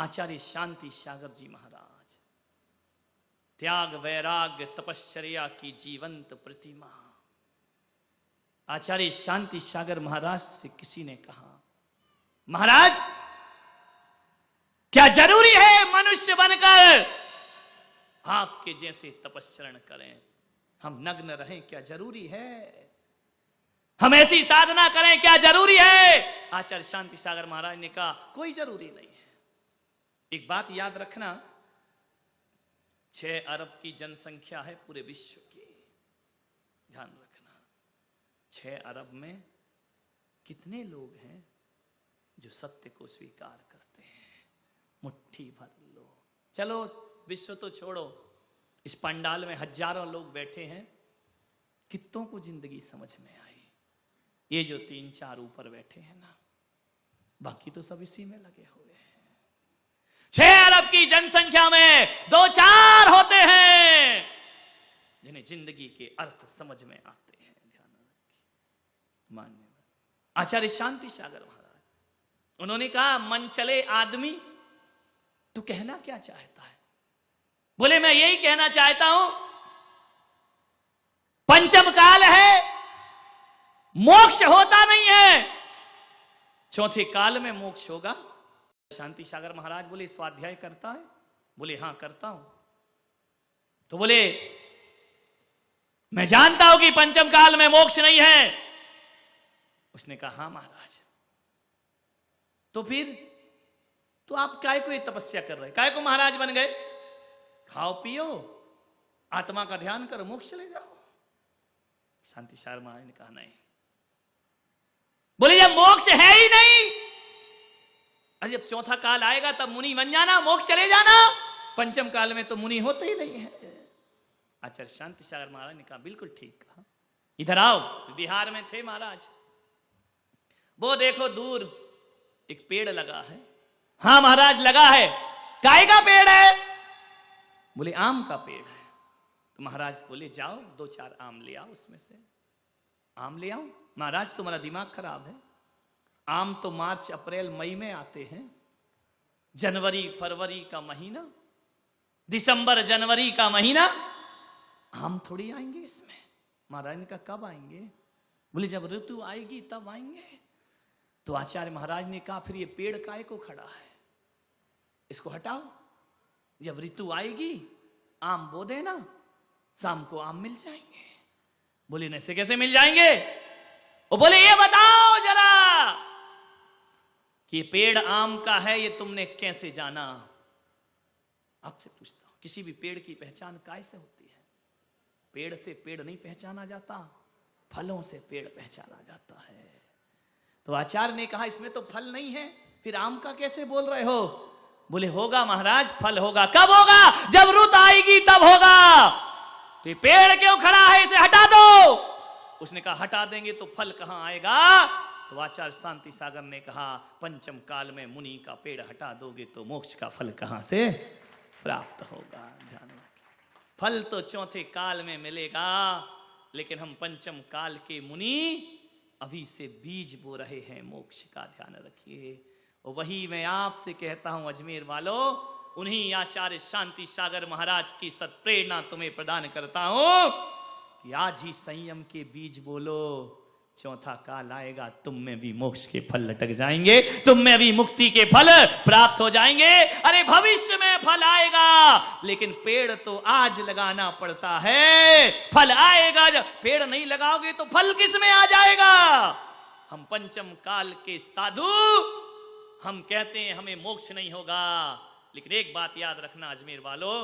आचार्य शांति सागर जी महाराज, त्याग वैराग्य तपश्चर्या की जीवंत प्रतिमा। आचार्य शांति सागर महाराज से किसी ने कहा, महाराज क्या जरूरी है मनुष्य बनकर आपके जैसे तपस्चरण करें? हम नग्न रहें क्या जरूरी है? हम ऐसी साधना करें क्या जरूरी है? आचार्य शांति सागर महाराज ने कहा, कोई जरूरी नहीं है। एक बात याद रखना, 6 अरब की जनसंख्या है पूरे विश्व की। ध्यान रखना, 6 अरब में कितने लोग हैं जो सत्य को स्वीकार करते हैं? मुट्ठी भर लो। चलो विश्व तो छोड़ो, इस पंडाल में हजारों लोग बैठे हैं, कितनों को जिंदगी समझ में आई? ये जो 3-4 ऊपर बैठे हैं ना, बाकी तो सब इसी में लगे हुए हैं। 6 अरब की जनसंख्या में 2-4 होते हैं जिन्हें जिंदगी के अर्थ समझ में आते हैं। ध्यान रखिए। मान्यवर आचार्य शांति सागर महाराज, उन्होंने कहा, मन चले आदमी, तू कहना क्या चाहता है? बोले, मैं यही कहना चाहता हूं, पंचम काल है, मोक्ष होता नहीं है, चौथे काल में मोक्ष होगा। शांति सागर महाराज बोले, स्वाध्याय करता है? बोले, हां करता हूं। तो बोले, मैं जानता हूं कि पंचम काल में मोक्ष नहीं है। उसने कहा, हां महाराज। तो फिर तो आप काय को ये तपस्या कर रहे, काय को महाराज बन गए? खाओ पियो, आत्मा का ध्यान करो, मोक्ष चले जाओ। शांति सागर महाराज ने कहा, नहीं। बोले, जब मोक्ष है ही नहीं, अरे जब चौथा काल आएगा तब मुनि बन जाना, मोक्ष चले जाना। पंचम काल में तो मुनि होते ही नहीं है। आचार्य शांति सागर महाराज ने कहा, बिल्कुल ठीक कहा। इधर आओ। बिहार में थे महाराज, वो देखो दूर एक पेड़ लगा है। हाँ महाराज लगा है। काय का पेड़ है? बोले, आम का पेड़ है। तो महाराज बोले, जाओ 2-4 आम ले आओ उसमें से। आम ले आओ। महाराज तुम्हारा दिमाग खराब है, आम तो मार्च अप्रैल मई में आते हैं, जनवरी फरवरी का महीना, दिसंबर जनवरी का महीना, आम थोड़ी आएंगे इसमें। महाराज ने कहा, कब आएंगे? बोले, जब ऋतु आएगी तब आएंगे। तो आचार्य महाराज ने कहा, फिर ये पेड़ काय को खड़ा है, इसको हटाओ, जब ऋतु आएगी आम बो देना, शाम को आम मिल जाएंगे। बोले, ऐसे कैसे मिल जाएंगे? वो बोले, ये बताओ जरा कि पेड़ आम का है ये तुमने कैसे जाना? आपसे पूछता हूं, किसी भी पेड़ की पहचान काय से होती है? पेड़ से पेड़ नहीं पहचाना जाता, फलों से पेड़ पहचाना जाता है। तो आचार्य ने कहा, इसमें तो फल नहीं है, फिर आम का कैसे बोल रहे हो? बोले, होगा महाराज, फल होगा। कब होगा? जब रुत आएगी तब होगा। तो ये पेड़ क्यों खड़ा है, इसे हटा दो। उसने कहा, हटा देंगे तो फल कहां आएगा? तो आचार्य शांति सागर ने कहा, पंचम काल में मुनि का पेड़ हटा दोगे तो मोक्ष का फल कहां से प्राप्त होगा? ध्यान रखिए, फल तो चौथे काल में मिलेगा, लेकिन हम पंचम काल के मुनि अभी से बीज बो रहे हैं मोक्ष का। ध्यान रखिए। और वही मैं आपसे कहता हूं अजमेर वालों, उन्हीं आचार्य शांति सागर महाराज की सत्प्रेरणा तुम्हें प्रदान करता हूं कि आज ही संयम के बीज बोलो, चौथा काल आएगा, तुम में भी मोक्ष के फल लटक जाएंगे, तुम में भी मुक्ति के फल प्राप्त हो जाएंगे। अरे भविष्य में फल आएगा, लेकिन पेड़ तो आज लगाना पड़ता है, फल आएगा। जब पेड़ नहीं लगाओगे तो फल किस में आ जाएगा? हम पंचम काल के साधु, हम कहते हैं हमें मोक्ष नहीं होगा, लेकिन एक बात याद रखना अजमेर वालों,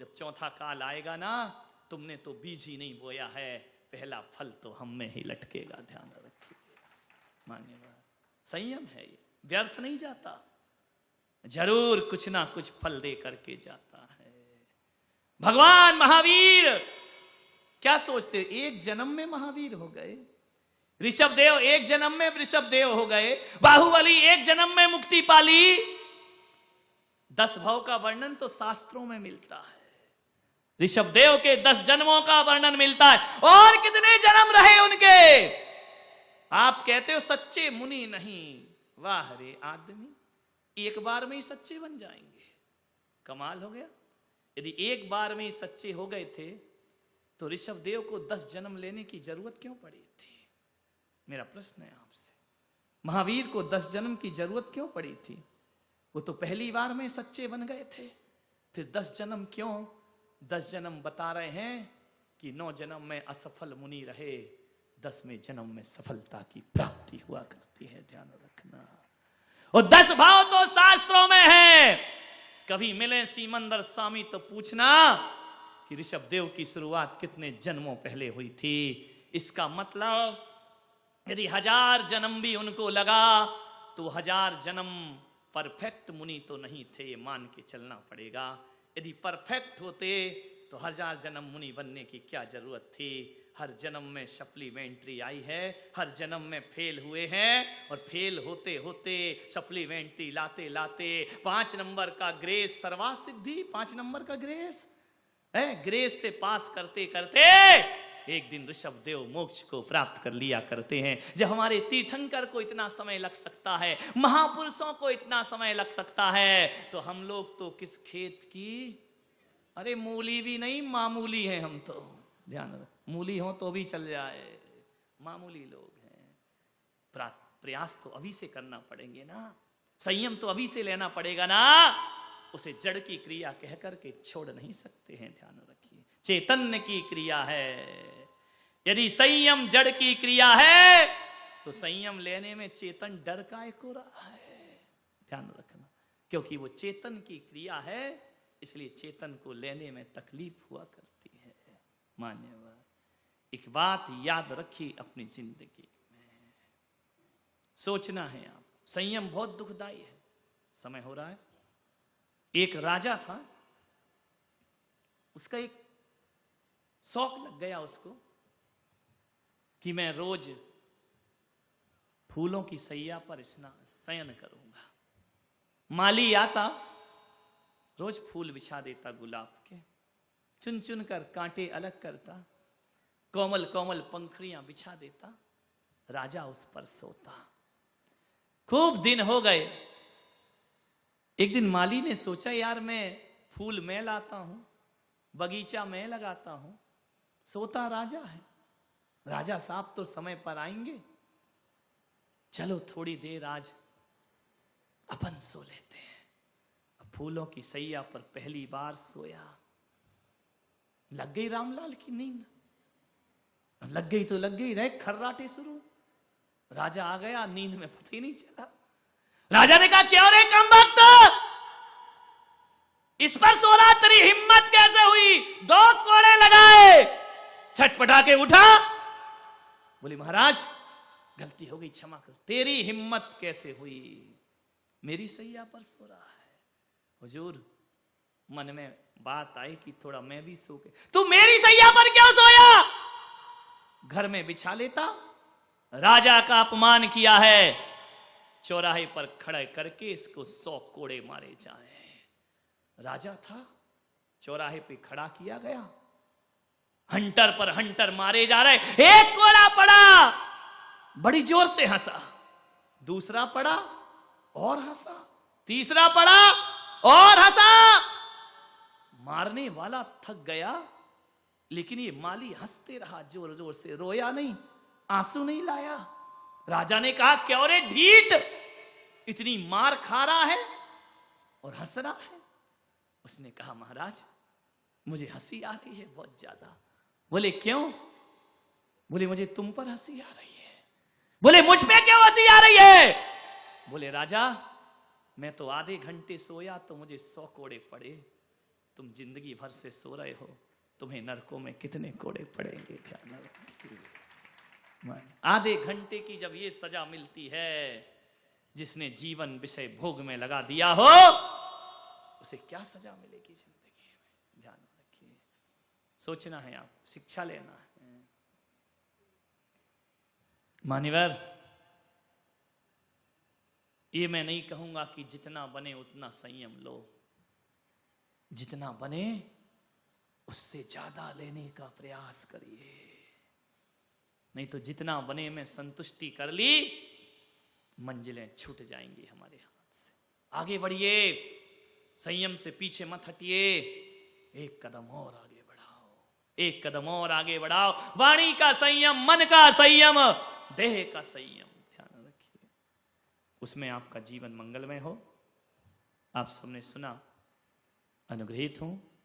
जब चौथा काल आएगा ना, तुमने तो बीज ही नहीं बोया है, पहला फल तो हम में ही लटकेगा। ध्यान रखिए। मान्यवर संयम है, ये व्यर्थ नहीं जाता, जरूर कुछ ना कुछ फल दे करके जाता है। भगवान महावीर क्या सोचते, एक जन्म में महावीर हो गए, ऋषभ देव एक जन्म में वृषभ देव हो गए, बाहुबली एक जन्म में मुक्ति पाली। 10 भव का वर्णन तो शास्त्रों में मिलता है, ऋषभ देव के 10 जन्मों का वर्णन मिलता है, और कितने जन्म रहे उनके। आप कहते हो सच्चे मुनि नहीं, वाह रे आदमी, एक बार में ही सच्चे बन जाएंगे। कमाल हो गया। यदि एक बार में ही सच्चे हो गए थे तो ऋषभ देव को 10 जन्म लेने की जरूरत क्यों पड़ी थी? मेरा प्रश्न है आपसे। महावीर को 10 जन्म की जरूरत क्यों पड़ी थी? वो तो पहली बार में सच्चे बन गए थे। फिर 10 जन्म क्यों? 10 जन्म बता रहे हैं कि 9 जन्म में असफल मुनि रहे, 10वें जन्म में सफलता की प्राप्ति हुआ करती है। ध्यान रखना। और 10 भाव तो शास्त्रों में है। कभी मिले सीमंदर स्वामी तो पूछना कि ऋषभ देव की शुरुआत कितने जन्मों पहले हुई थी। इसका मतलब यदि 1000 जन्म भी उनको लगा तो 1000 जन्म परफेक्ट मुनि तो नहीं थे, ये मान के चलना पड़ेगा। यदि परफेक्ट होते तो 1000 जन्म मुनि बनने की क्या जरूरत थी? हर जन्म में सप्लीमेंट्री आई है, हर जन्म में फेल हुए हैं, और फेल होते होते सप्लीमेंट्री लाते लाते 5 नंबर का ग्रेस सर्वासिद्धि, 5 नंबर का ग्रेस है, ग्रेस से पास करते करते एक दिन ऋषभ देव मोक्ष को प्राप्त कर लिया करते हैं। जब हमारे तीर्थंकर को इतना समय लग सकता है, महापुरुषों को इतना समय लग सकता है, तो हम लोग तो किस खेत की, अरे मूली भी नहीं, मामूली हैं हम तो। ध्यान रख, मूली हो तो भी चल जाए, मामूली लोग हैं। प्रयास तो अभी से करना पड़ेंगे ना, संयम तो अभी से लेना पड़ेगा ना। उसे जड़ की क्रिया कह करके छोड़ नहीं सकते हैं। ध्यान रखिए, चैतन्य की क्रिया है। यदि संयम जड़ की क्रिया है तो संयम लेने में चेतन डर काय को रहा है। ध्यान रखना, क्योंकि वो चेतन की क्रिया है, इसलिए चेतन को लेने में तकलीफ हुआ करती है। मान्यवर, एक बात याद रखिए अपनी जिंदगी में, सोचना है आप, संयम बहुत दुखदाई है। समय हो रहा है। एक राजा था, उसका एक शौक लग गया उसको कि मैं रोज फूलों की सैया पर शयन करूंगा। माली आता, रोज फूल बिछा देता गुलाब के, चुन चुन कर कांटे अलग करता, कोमल कोमल पंखुड़ियां बिछा देता, राजा उस पर सोता। खूब दिन हो गए। एक दिन माली ने सोचा, यार मैं फूल मैं लाता हूं, बगीचा मैं लगाता हूं, सोता राजा है, राजा साहब तो समय पर आएंगे, चलो थोड़ी देर आज अपन सो लेते हैं। फूलों की सैया पर पहली बार सोया, लग गई रामलाल की नींद। लग गई तो लग गई, रहे खर्राटे शुरू। राजा आ गया, नींद में पता ही नहीं चला। राजा ने कहा, क्यों रे कमबख्त, इस पर सो रहा, तेरी हिम्मत कैसे हुई? 2 कोड़े लगाए, छटपटा के उठा। बोली, महाराज गलती हो गई, क्षमा करो। तेरी हिम्मत कैसे हुई? मेरी सैया पर सो रहा है। हुजूर, मन में बात आई कि थोड़ा मैं भी सो के। तू मेरी सैया पर क्यों सोया? घर में बिछा लेता। राजा का अपमान किया है, चौराहे पर खड़े करके इसको 100 कोड़े मारे जाए। राजा था, चौराहे पे खड़ा किया गया, हंटर पर हंटर मारे जा रहे। एक कोड़ा पड़ा, बड़ी जोर से हंसा, दूसरा पड़ा और हंसा, तीसरा पड़ा और हंसा। मारने वाला थक गया, लेकिन ये माली हंसते रहा, जोर जोर से, रोया नहीं, आंसू नहीं लाया। राजा ने कहा, क्यों रे ढीठ, इतनी मार खा रहा है और हंस रहा है? उसने कहा, महाराज मुझे हंसी आ रही है बहुत ज्यादा। बोले, क्यों? बोले, मुझे तुम पर हंसी आ रही है। बोले, मुझ पे क्यों हंसी आ रही है? बोले, राजा मैं तो आधे घंटे सोया तो मुझे 100 कोड़े पड़े, तुम जिंदगी भर से सो रहे हो, तुम्हें नरकों में कितने कोड़े पड़ेंगे? ध्यान रखिए। आधे घंटे की जब ये सजा मिलती है, जिसने जीवन विषय भोग में लगा दिया हो, उसे क्या सजा मिलेगी जिंदगी में? ध्यान रखिए, सोचना है, आप शिक्षा लेना है। मान्यवर, ये मैं नहीं कहूंगा कि जितना बने उतना संयम लो, जितना बने उससे ज्यादा लेने का प्रयास करिए। नहीं तो जितना बने में संतुष्टि कर ली, मंजिलें छूट जाएंगी हमारे हाथ से। आगे बढ़िए, संयम से पीछे मत हटिए, एक कदम और आगे बढ़ाओ, एक कदम और आगे बढ़ाओ। वाणी का संयम, मन का संयम, देह का संयम ध्यान रखिए, उसमें आपका जीवन मंगलमय हो। आप सबने सुना, अनुग्रहित हूं।